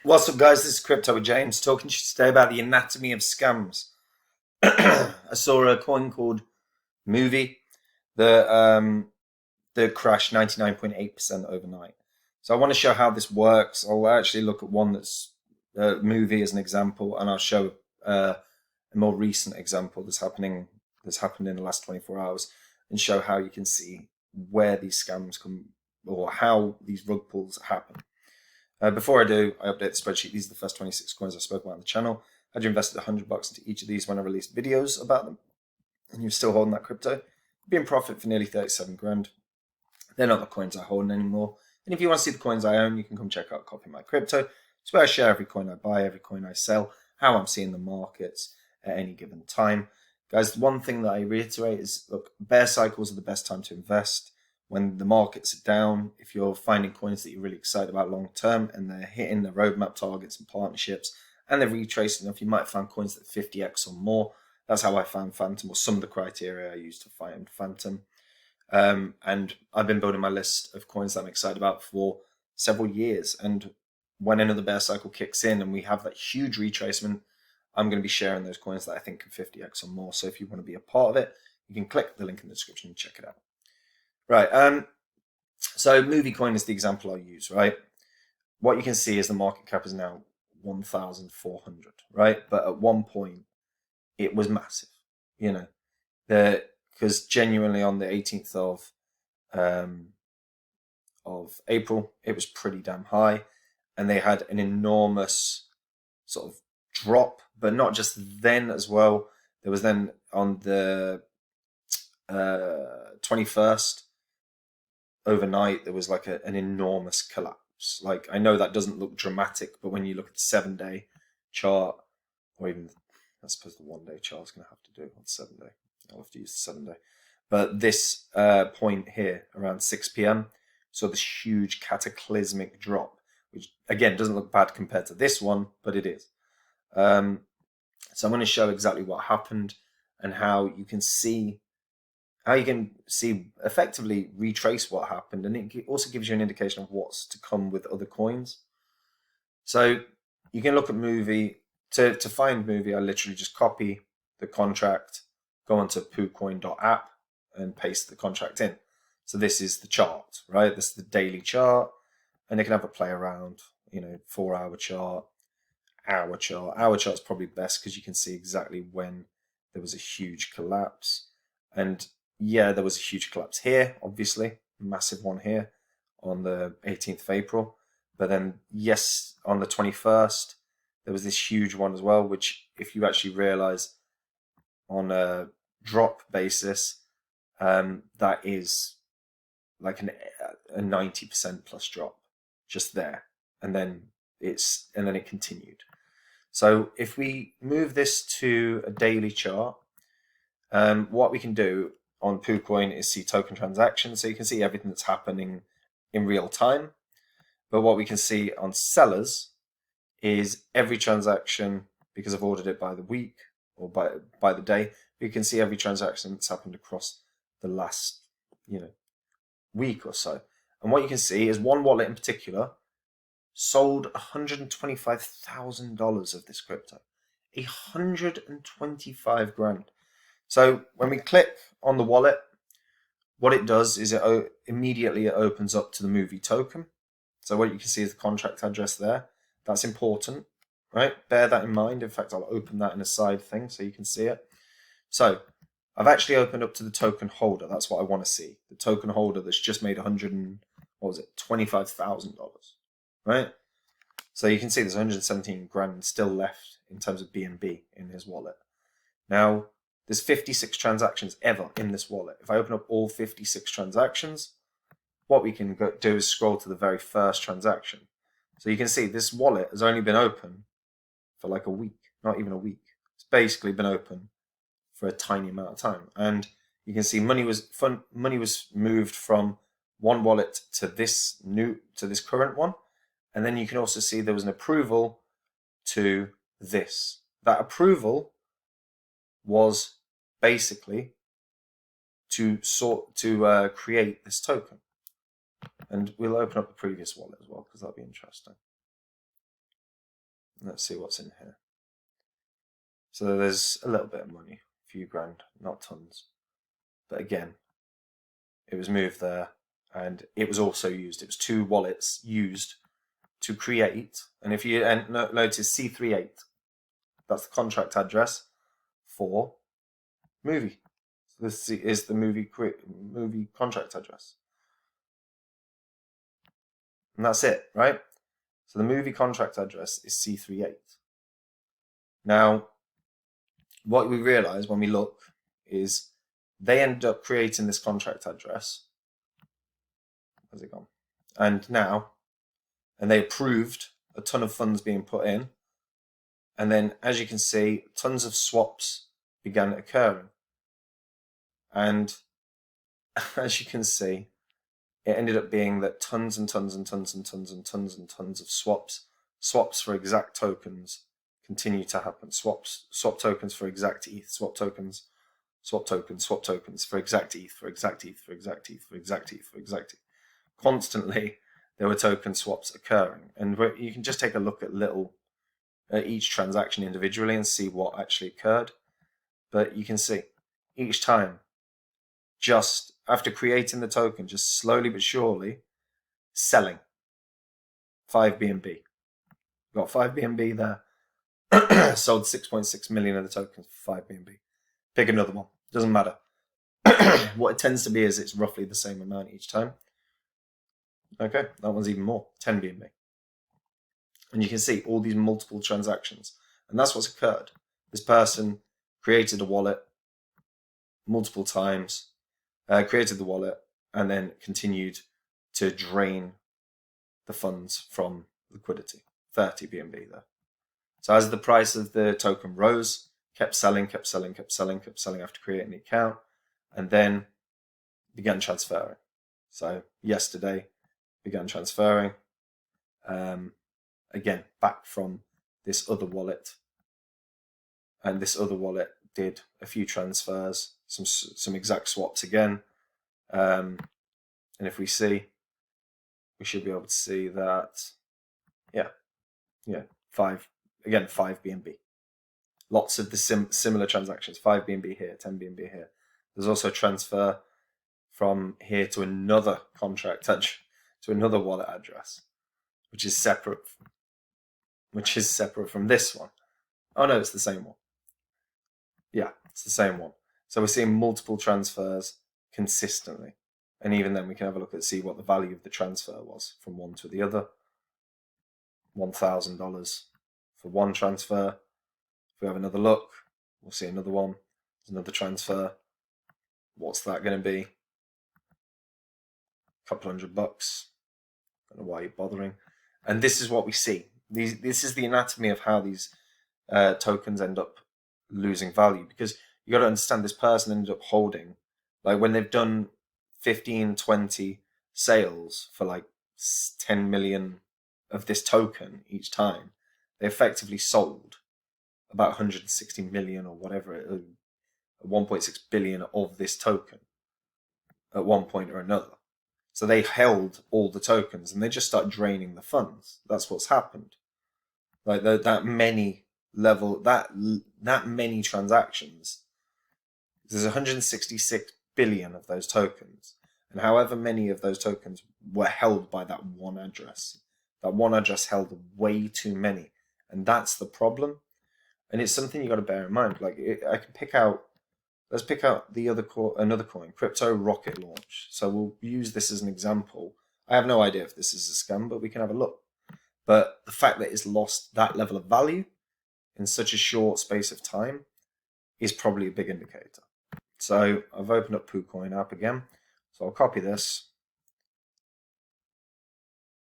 What's up, guys? This is Crypto with James, talking to you today about the anatomy of scams. I saw a coin called MOVEI that crashed 99.8% overnight. So I want to show how this works. I'll actually look at one that's MOVEI as an example, and I'll show a more recent example that's happened in the last 24 hours, and show how you can see where these scams come or how these rug pulls happen. Before I do, I update the spreadsheet. These are the first 26 coins I spoke about on the channel. Had you invested $100 into each of these when I released videos about them, and you're still holding that crypto, you'd be in profit for nearly 37 grand. They're not the coins I hold anymore. And if you want to see the coins I own, you can come check out Copy My Crypto. It's where I share every coin I buy, every coin I sell, how I'm seeing the markets at any given time. Guys, one thing that I reiterate is, look, bear cycles are the best time to invest. When the markets are down, if you're finding coins that you're really excited about long term and they're hitting the roadmap targets and partnerships and they're retracing enough, you might find coins that 50x or more. That's how I found Phantom, or some of the criteria I used to find Phantom. And I've been building my list of coins that I'm excited about for several years. And when another bear cycle kicks in and we have that huge retracement, I'm going to be sharing those coins that I think can 50x or more. So if you want to be a part of it, you can click the link in the description and check it out. Right, so MOVEI coin is the example I use, right? What you can see is the market cap is now 1,400, right? But at one point, it was massive, you know, because genuinely on the 18th of April, it was pretty damn high, and they had an enormous sort of drop, but not just then as well. There was then on the 21st, overnight, there was like an enormous collapse. Like, I know that doesn't look dramatic, but when you look at the 7-day chart, or even, I suppose the 1-day chart is going to have to do on 7-day. I'll have to use the 7-day. But this point here, around 6 p.m., saw this huge cataclysmic drop, which, again, doesn't look bad compared to this one, but it is. So I'm going to show exactly what happened and how you can see effectively retrace what happened, and it also gives you an indication of what's to come with other coins. So you can look at MOVEI. To find MOVEI, I literally just copy the contract, go onto poocoin.app and paste the contract in. So this is the chart, right? This is the daily chart, and you can have a play around, 4-hour chart, hour chart. Hour chart is probably best because you can see exactly when there was a huge collapse. And yeah, there was a huge collapse here, obviously, massive one here on the 18th of April. But then, yes, on the 21st, there was this huge one as well, which, if you actually realize on a drop basis, that is like a 90% plus drop just there. And then it continued. So if we move this to a daily chart, what we can do on PooCoin is see token transactions, so you can see everything that's happening in real time. But what we can see on sellers is every transaction, because I've ordered it by the week or by the day, you can see every transaction that's happened across the last week or so. And what you can see is one wallet in particular sold $125,000 of this crypto. 125 grand. So when we click on the wallet, what it does is it immediately opens up to the MOVEI token. So what you can see is the contract address there. That's important, right? Bear that in mind. In fact, I'll open that in a side thing so you can see it. So I've actually opened up to the token holder. That's what I want to see. The token holder that's just made $25,000, right? So you can see there's 117 grand still left in terms of BNB in his wallet. Now, there's 56 transactions ever in this wallet. If I open up all 56 transactions, what we can do is scroll to the very first transaction. So you can see this wallet has only been open for like a week, not even a week. It's basically been open for a tiny amount of time. And you can see money was moved from one wallet to this current one. And then you can also see there was an approval to this. That approval was basically to create this token. And we'll open up the previous wallet as well, because that'll be interesting. Let's see what's in here. So there's a little bit of money, a few grand, not tons. But again, it was moved there, and it was also used. It was 2 wallets used to create, and if you notice C38, that's the contract address for MOVEI. So this is the MOVEI contract address. And that's it, right? So the MOVEI contract address is C38. Now, what we realize when we look is they ended up creating this contract address. Where's it gone? And they approved a ton of funds being put in. And then, as you can see, tons of swaps began occurring. And as you can see, it ended up being that tons and tons and tons and tons and tons and tons of swaps for exact tokens continue to happen. Swap tokens for exact ETH, swap tokens for exact ETH, for exact ETH, for exact ETH, for exact ETH, for exact ETH. Constantly, there were token swaps occurring. And you can just take a look at each transaction individually and see what actually occurred. But you can see each time, just after creating the token, just slowly but surely selling 5 BNB. Got 5 BNB there. Sold 6.6 million of the tokens for 5 BNB. Pick another one. Doesn't matter. What it tends to be is it's roughly the same amount each time. Okay, that one's even more. 10 BNB. And you can see all these multiple transactions. And that's what's occurred. This person created a wallet multiple times, created the wallet, and then continued to drain the funds from liquidity. 30 BNB there. So as the price of the token rose, kept selling after creating the account, and then began transferring. So yesterday began transferring, again, back from this other wallet. And this other wallet did a few transfers, some exact swaps again. And if we see, we should be able to see that, yeah, 5 BNB. Lots of the similar transactions, 5 BNB here, 10 BNB here. There's also a transfer from here to another contract to another wallet address, which is separate from this one. Oh no, it's the same one. Yeah, it's the same one. So we're seeing multiple transfers consistently. And even then we can have a look at see what the value of the transfer was from one to the other. $1,000 for one transfer. If we have another look, we'll see another one. There's another transfer. What's that going to be? A couple $100. Don't know why you're bothering. And this is what we see. This is the anatomy of how these tokens end up losing value, because you got to understand this person ended up holding, like when they've done 15, 20 sales for like 10 million of this token each time, they effectively sold about 160 million or whatever, 1.6 billion of this token at one point or another. So they held all the tokens and they just start draining the funds. That's what's happened. Like that many transactions. There's 166 billion of those tokens. And however many of those tokens were held by that one address. That one address held way too many. And that's the problem. And it's something you got to bear in mind. Like I can pick out, let's pick out the another coin, crypto rocket launch. So we'll use this as an example. I have no idea if this is a scam, but we can have a look. But the fact that it's lost that level of value in such a short space of time is probably a big indicator. So I've opened up PooCoin app again. So I'll copy this.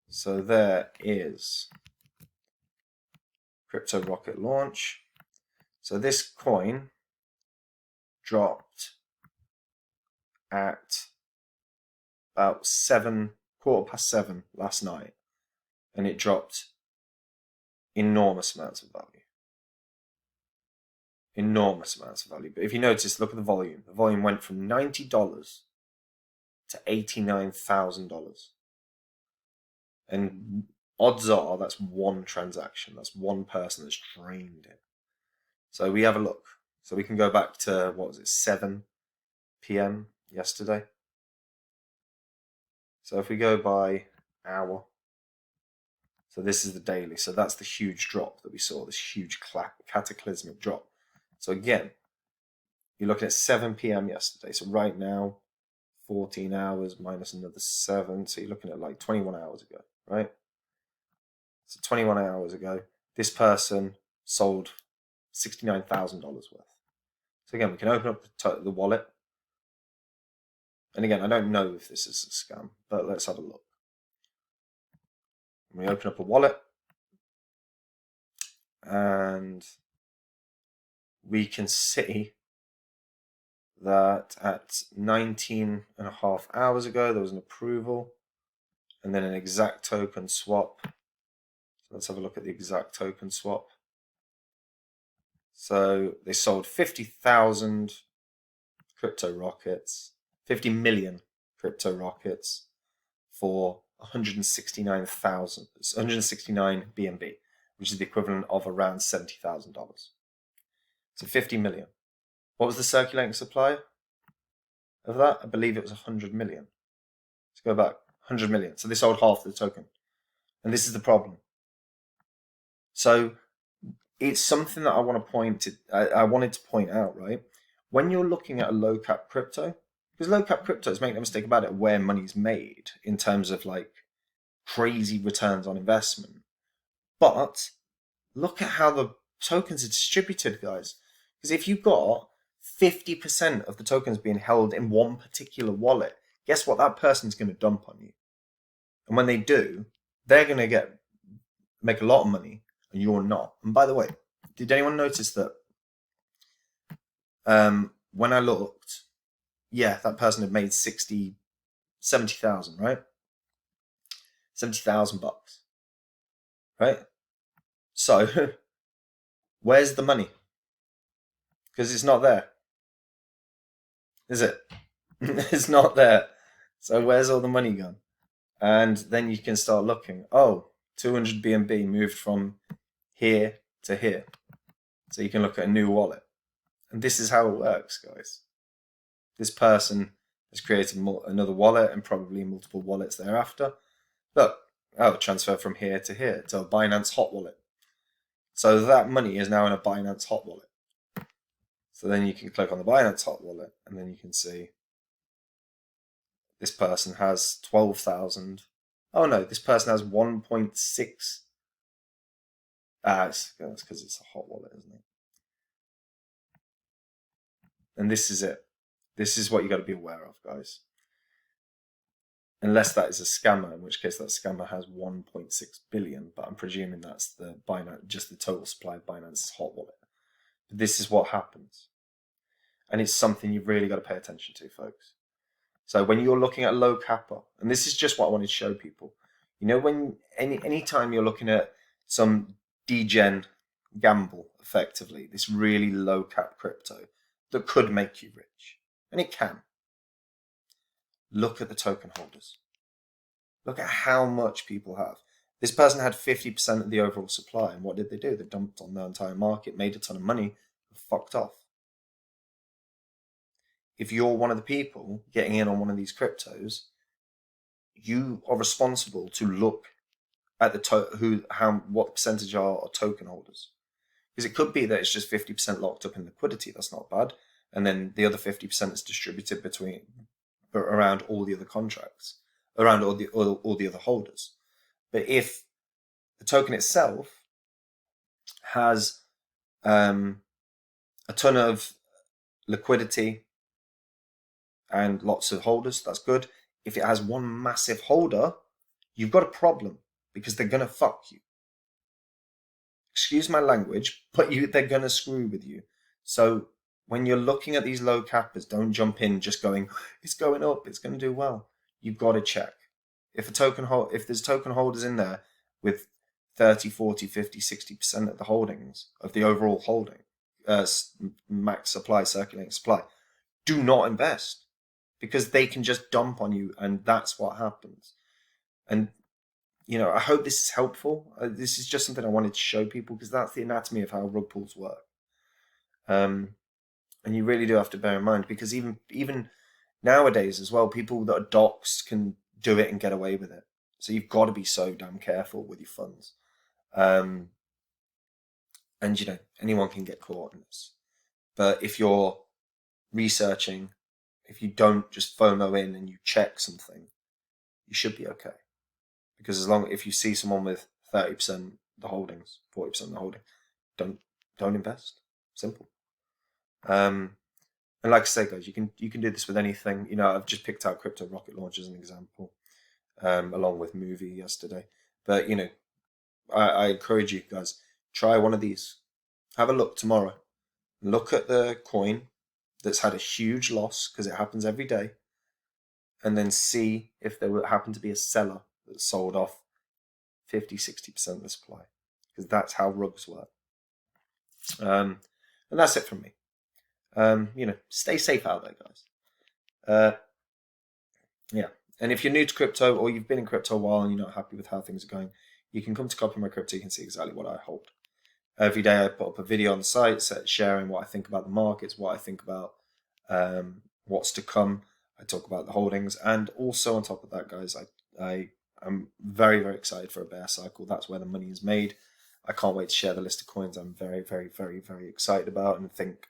So there is crypto rocket launch. So this coin dropped at about 7:15 last night, and it dropped enormous amounts of value. Enormous amounts of value. But if you notice, look at the volume. The volume went from $90 to $89,000. And odds are that's one transaction. That's one person that's drained it. So we have a look. So we can go back to, what was it, 7 p.m. yesterday. So if we go by hour, so this is the daily. So that's the huge drop that we saw, this huge cataclysmic drop. So again, you're looking at 7 p.m. yesterday. So right now, 14 hours minus another 7. So you're looking at like 21 hours ago, right? So 21 hours ago, this person sold $69,000 worth. So again, we can open up the wallet. And again, I don't know if this is a scam, but let's have a look. We open up a wallet and we can see that at 19.5 hours ago, there was an approval and then an exact token swap. So let's have a look at the exact token swap. So they sold 50,000 crypto rockets, 50 million crypto rockets for 169 BNB, which is the equivalent of around $70,000. So 50 million. What was the circulating supply of that? I believe it was 100 million. Let's go back. 100 million. So they sold half the token. And this is the problem. So it's something that I wanted to point out, right? When you're looking at a low cap crypto, because low cap cryptos, make no mistake about it, where money's made in terms of like crazy returns on investment. But look at how the tokens are distributed, guys. Because if you've got 50% of the tokens being held in one particular wallet, guess what? That person's going to dump on you. And when they do, they're going to make a lot of money and you're not. And by the way, did anyone notice that when I looked, yeah, that person had made 70,000, right? 70,000 bucks, right? So where's the money? Because it's not there, is it? It's not there. So where's all the money gone? And then you can start looking. Oh, 200 BNB moved from here to here. So you can look at a new wallet. And this is how it works, guys. This person has created another wallet and probably multiple wallets thereafter. Look, transfer from here to here to a Binance hot wallet. So that money is now in a Binance hot wallet. So then you can click on the Binance hot wallet and then you can see this person has 12,000. Oh no, this person has 1.6. That's because it's a hot wallet, isn't it? And this is it. This is what you got to be aware of, guys. Unless that is a scammer, in which case that scammer has 1.6 billion, but I'm presuming that's the Binance, just the total supply of Binance's hot wallet. But this is what happens. And it's something you've really got to pay attention to, folks. So when you're looking at low kappa, and this is just what I wanted to show people, you know, when anytime you're looking at some degen gamble, effectively, this really low cap crypto that could make you rich, and it can. Look at the token holders. Look at how much people have. This person had 50% of the overall supply, and what did they do? They dumped on the entire market, made a ton of money, and fucked off. If you're one of the people getting in on one of these cryptos, you are responsible to look at what percentage are token holders. Because it could be that it's just 50% locked up in liquidity. That's not bad. And then the other 50% is distributed around all the other contracts, around all the other holders. But if the token itself has a ton of liquidity and lots of holders, that's good. If it has one massive holder, you've got a problem because they're going to fuck you. Excuse my language, but they're going to screw with you. So when you're looking at these low cappers, don't jump in just going, it's going up, it's going to do well. You've got to check. If there's token holders in there with 30, 40, 50, 60% of the holdings of the overall holding, max supply, circulating supply, do not invest because they can just dump on you and that's what happens. And you know, I hope this is helpful. This is just something I wanted to show people because that's the anatomy of how rug pulls work. And you really do have to bear in mind, because even nowadays as well, people that are doxed can do it and get away with it. So you've got to be so damn careful with your funds. And you know, anyone can get caught in this. But if you're researching, if you don't just FOMO in and you check something, you should be okay. Because if you see someone with 30% the holdings, 40% the holding, don't invest. Simple. And like I say, guys, you can do this with anything. You know, I've just picked out crypto rocket launch as an example, along with MOVEI yesterday. But you know, I encourage you guys, try one of these. Have a look tomorrow. Look at the coin that's had a huge loss, because it happens every day, and then see if there would happen to be a seller that sold off 50-60% of the supply, because that's how rugs work. And that's it from me. You know, stay safe out there, guys. Yeah. And if you're new to crypto, or you've been in crypto a while and you're not happy with how things are going, you can come to Copy My Crypto. You can see exactly what I hold. Every day I put up a video on the site sharing what I think about the markets, what I think about what's to come. I talk about the holdings, and also on top of that, guys, I am very, very excited for a bear cycle. That's where the money is made. I can't wait to share the list of coins I'm very, very, very, very excited about and think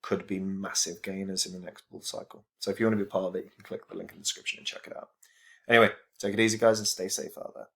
could be massive gainers in the next bull cycle. So if you want to be part of it, you can click the link in the description and check it out. Anyway, take it easy, guys, and stay safe out there.